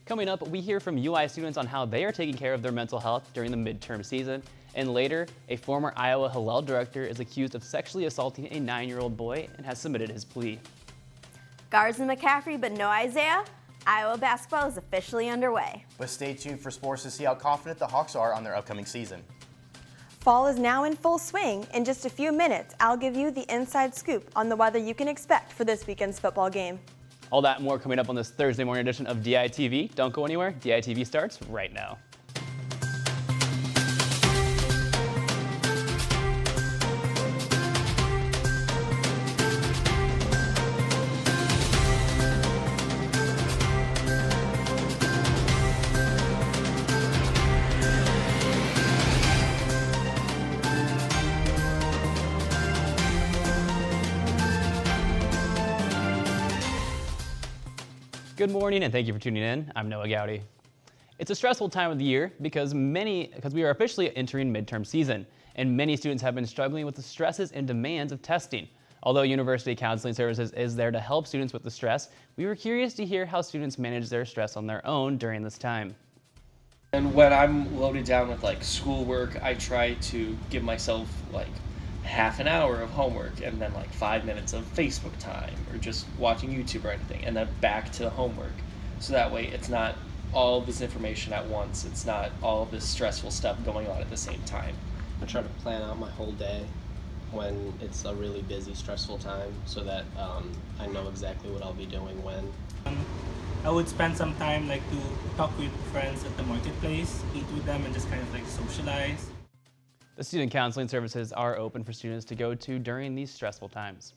Coming up, we hear from UI students on how they are taking care of their mental health during the midterm season. And later, a former Iowa Hillel director is accused of sexually assaulting a 9-year-old boy and has submitted his plea. Garza McCaffrey, but no Isaiah. Iowa basketball is officially underway. But stay tuned for sports to see how confident the Hawks are on their upcoming season. Fall is now in full swing. In just a few minutes, I'll give you the inside scoop on the weather you can expect for this weekend's football game. All that and more coming up on this Thursday morning edition of DITV. Don't go anywhere. DITV starts right now. Good morning and thank you for tuning in. I'm Noah Gowdy. It's a stressful time of the year because we are officially entering midterm season, and many students have been struggling with the stresses and demands of testing. Although University Counseling Services is there to help students with the stress, we were curious to hear how students manage their stress on their own during this time. And when I'm loaded down with schoolwork, I try to give myself half an hour of homework and then 5 minutes of Facebook time or just watching YouTube or anything, and then back to the homework. So that way it's not all this information at once. It's not all of this stressful stuff going on at the same time. I try to plan out my whole day when it's a really busy, stressful time so that I know exactly what I'll be doing when. I would spend some time to talk with friends at the marketplace, eat with them, and just kind of socialize. The student counseling services are open for students to go to during these stressful times.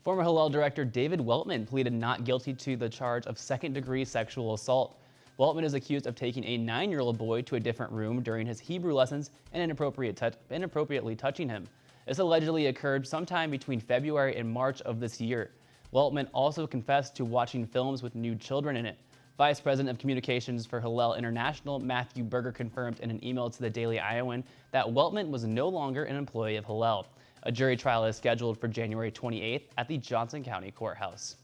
Former Hillel director David Weltman pleaded not guilty to the charge of second-degree sexual assault. Weltman is accused of taking a 9-year-old boy to a different room during his Hebrew lessons and inappropriately touching him. This allegedly occurred sometime between February and March of this year. Weltman also confessed to watching films with nude children in it. Vice President of Communications for Hillel International, Matthew Berger, confirmed in an email to the Daily Iowan that Weltman was no longer an employee of Hillel. A jury trial is scheduled for January 28th at the Johnson County Courthouse.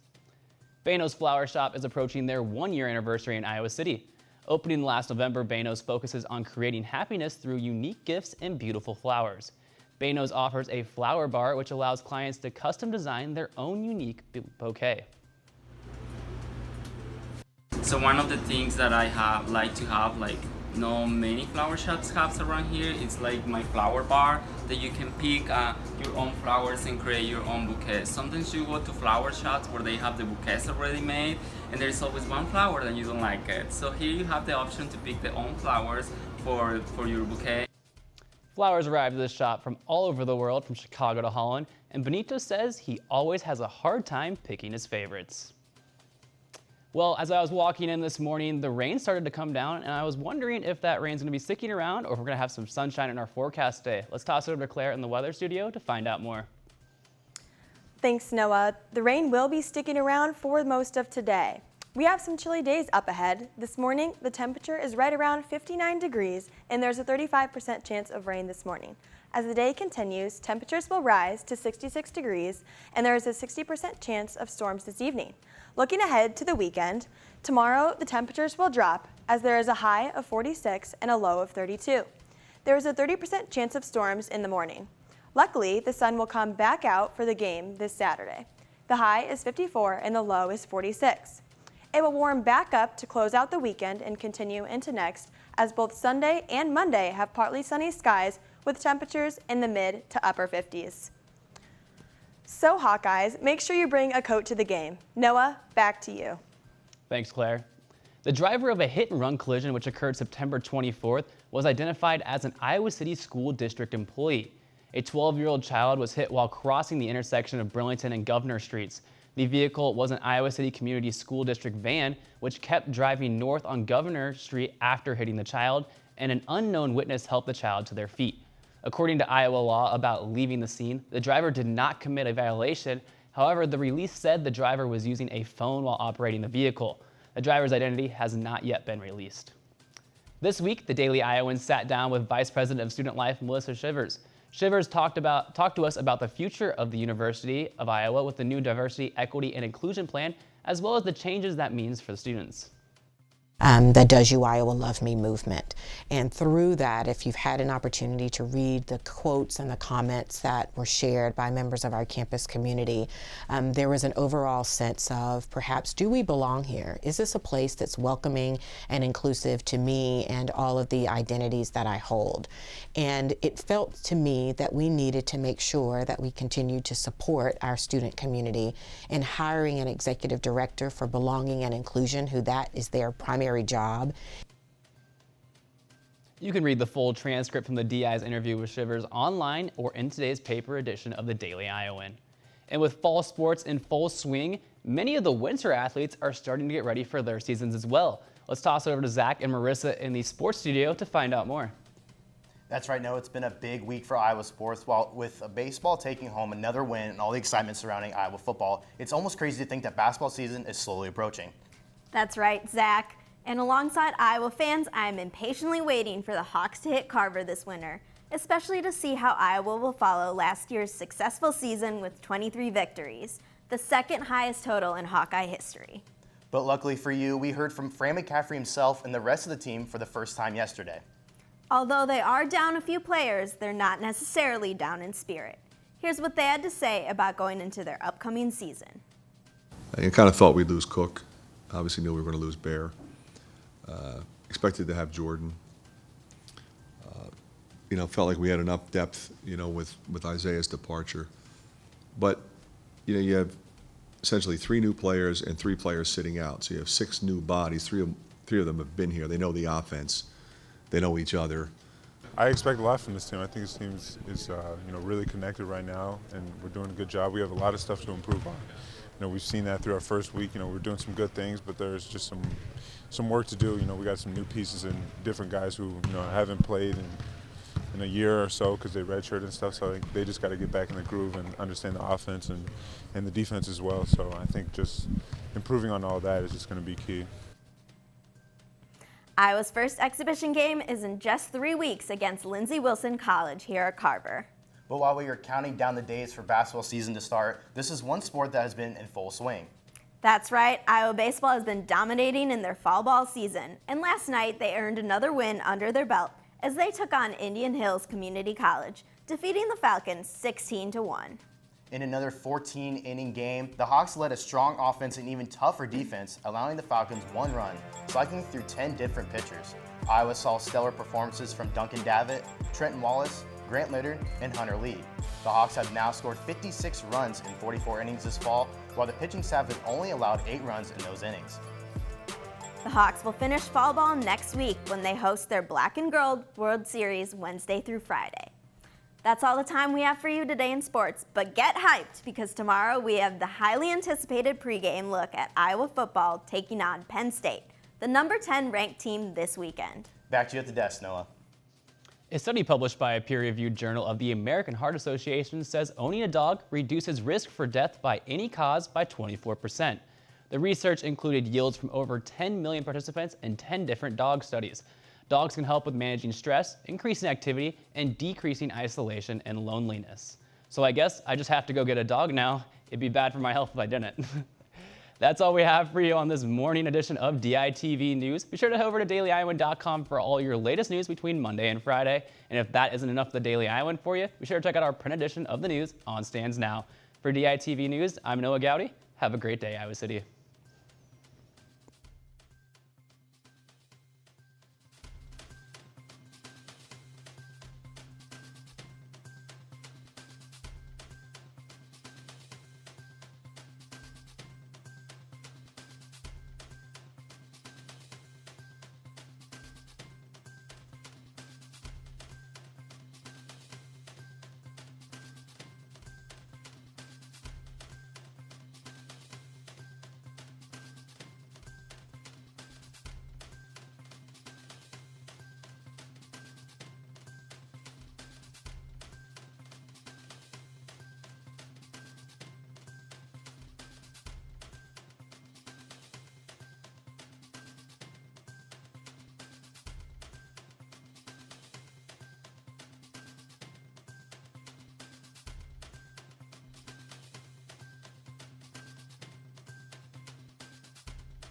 Bano's Flower Shop is approaching their 1-year anniversary in Iowa City. Opening last November, Bano's focuses on creating happiness through unique gifts and beautiful flowers. Bano's offers a flower bar which allows clients to custom design their own unique bouquet. So one of the things that I like to have, no many flower shops have around here, it's my flower bar that you can pick your own flowers and create your own bouquet. Sometimes you go to flower shops where they have the bouquets already made, and there's always one flower that you don't like it. So here you have the option to pick the own flowers for your bouquet. Flowers arrive to this shop from all over the world, from Chicago to Holland, and Benito says he always has a hard time picking his favorites. Well, as I was walking in this morning, the rain started to come down, and I was wondering if that rain's going to be sticking around or if we're going to have some sunshine in our forecast today. Let's toss it over to Claire in the weather studio to find out more. Thanks, Noah. The rain will be sticking around for most of today. We have some chilly days up ahead. This morning, the temperature is right around 59 degrees, and there's a 35% chance of rain this morning. As the day continues, temperatures will rise to 66 degrees, and there is a 60% chance of storms this evening. Looking ahead to the weekend, tomorrow the temperatures will drop as there is a high of 46 and a low of 32. There is a 30% chance of storms in the morning. Luckily, the sun will come back out for the game this Saturday. The high is 54 and the low is 46. It will warm back up to close out the weekend and continue into next, as both Sunday and Monday have partly sunny skies with temperatures in the mid to upper 50s. So Hawkeyes, make sure you bring a coat to the game. Noah, back to you. Thanks, Claire. The driver of a hit-and-run collision which occurred September 24th was identified as an Iowa City School District employee. A 12-year-old child was hit while crossing the intersection of Burlington and Governor Streets. The vehicle was an Iowa City Community School District van which kept driving north on Governor Street after hitting the child, and an unknown witness helped the child to their feet. According to Iowa law about leaving the scene, the driver did not commit a violation. However, the release said the driver was using a phone while operating the vehicle. The driver's identity has not yet been released. This week, the Daily Iowan sat down with Vice President of Student Life, Melissa Shivers. Shivers talked to us about the future of the University of Iowa with the new Diversity, Equity, and Inclusion Plan, as well as the changes that means for the students. the Does You Iowa Love Me movement. And through that, if you've had an opportunity to read the quotes and the comments that were shared by members of our campus community, there was an overall sense of perhaps, do we belong here? Is this a place that's welcoming and inclusive to me and all of the identities that I hold? And it felt to me that we needed to make sure that we continued to support our student community in hiring an executive director for belonging and inclusion, who that is their primary job. You can read the full transcript from the DI's interview with Shivers online or in today's paper edition of the Daily Iowan. And with fall sports in full swing, many of the winter athletes are starting to get ready for their seasons as well. Let's toss it over to Zach and Marissa in the sports studio to find out more. That's right, Noah. It's been a big week for Iowa sports. While with baseball taking home another win and all the excitement surrounding Iowa football, it's almost crazy to think that basketball season is slowly approaching. That's right, Zach. And alongside Iowa fans, I'm impatiently waiting for the Hawks to hit Carver this winter, especially to see how Iowa will follow last year's successful season with 23 victories, the second highest total in Hawkeye history. But luckily for you, we heard from Fran McCaffrey himself and the rest of the team for the first time yesterday. Although they are down a few players, they're not necessarily down in spirit. Here's what they had to say about going into their upcoming season. I kind of thought we'd lose Cook. Obviously knew we were going to lose Bear. Expected to have Jordan. Felt like we had enough depth, with Isaiah's departure. But, you have essentially 3 new players and 3 players sitting out. So you have 6 new bodies. Three of them have been here. They know the offense. They know each other. I expect a lot from this team. I think this team is really connected right now, and we're doing a good job. We have a lot of stuff to improve on. We've seen that through our first week. We're doing some good things, but there's just some work to do. We got some new pieces and different guys who haven't played in a year or so because they redshirt and stuff. So they just got to get back in the groove and understand the offense and the defense as well. So I think just improving on all that is just going to be key. Iowa's first exhibition game is in just 3 weeks against Lindsey Wilson College here at Carver. But while we are counting down the days for basketball season to start, this is one sport that has been in full swing. That's right, Iowa baseball has been dominating in their fall ball season, and last night they earned another win under their belt as they took on Indian Hills Community College, defeating the Falcons 16-1. In another 14-inning game, the Hawks led a strong offense and even tougher defense, allowing the Falcons 1 run, cycling through 10 different pitchers. Iowa saw stellar performances from Duncan Davitt, Trenton Wallace, Grant Liddard, and Hunter Lee. The Hawks have now scored 56 runs in 44 innings this fall, while the pitching staff has only allowed 8 runs in those innings. The Hawks will finish fall ball next week when they host their Black and Gold World Series Wednesday through Friday. That's all the time we have for you today in sports, but get hyped because tomorrow we have the highly anticipated pregame look at Iowa football taking on Penn State, the number 10 ranked team this weekend. Back to you at the desk, Noah. A study published by a peer-reviewed journal of the American Heart Association says owning a dog reduces risk for death by any cause by 24%. The research included yields from over 10 million participants in 10 different dog studies. Dogs can help with managing stress, increasing activity, and decreasing isolation and loneliness. So I guess I just have to go get a dog now. It'd be bad for my health if I didn't. That's all we have for you on this morning edition of DITV News. Be sure to head over to dailyiowan.com for all your latest news between Monday and Friday. And if that isn't enough of the Daily Iowan for you, be sure to check out our print edition of the news on stands now. For DITV News, I'm Noah Gowdy. Have a great day, Iowa City.